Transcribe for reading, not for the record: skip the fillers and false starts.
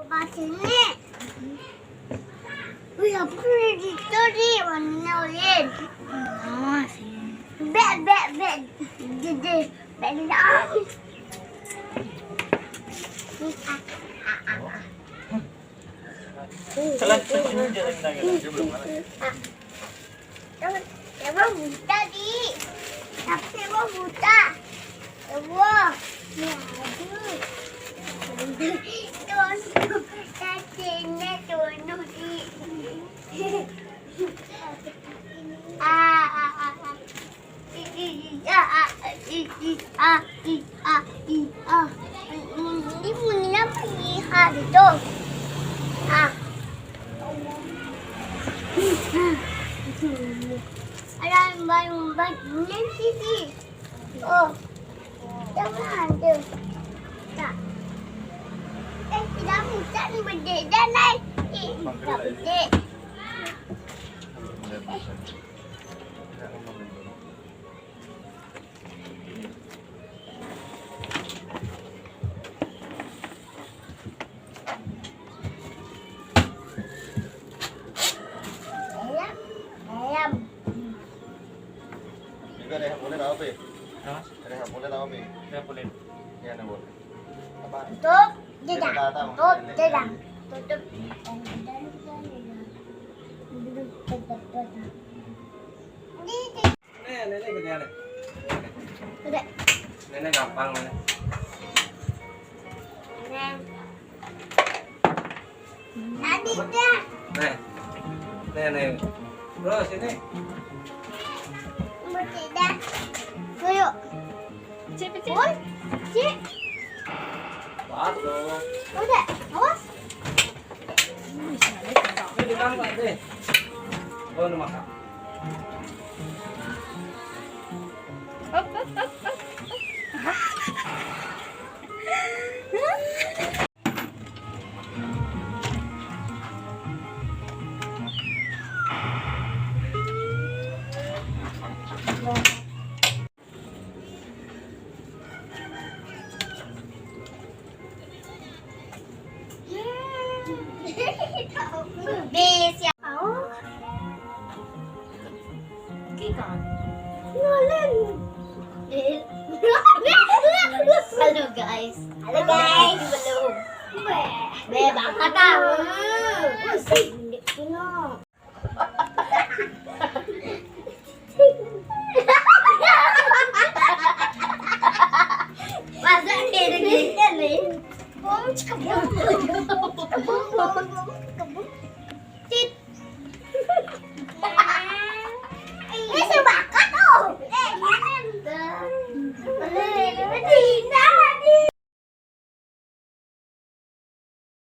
Sini. Wih, apa itu di warnanya oranye? Bet. Gede. Bet dah. Emang buta di. Tapi emang buta. Wah, ni aduh. Tunggu, tadinya tunggu di. Ini bunyinya apa itu? Ada umbat ini sih. Oh, jangan tu. Tak. Tidak mudah ni berdek naik. Tak berdek. Ayam. Juga ada yang boleh tahu, Pi? Ada yang boleh tahu, Pi? Saya boleh. Ya, ada boleh. Apa? Tutup. Tidak. Tutup. Nenek gede ada. Sudah. Nenek gampang nenek. Tadi dah. Nenek. Bro sini. Tidak. Yuk. Cik. Cik. Waduh. Udah. Awas. Ini diangkat deh. Oh, ini makan. Bis ya. Kikan. Ngalen. Halo guys. Belum. Bebang kata. Masih hindi kino. Masa hindi rin. Bom, chika bom.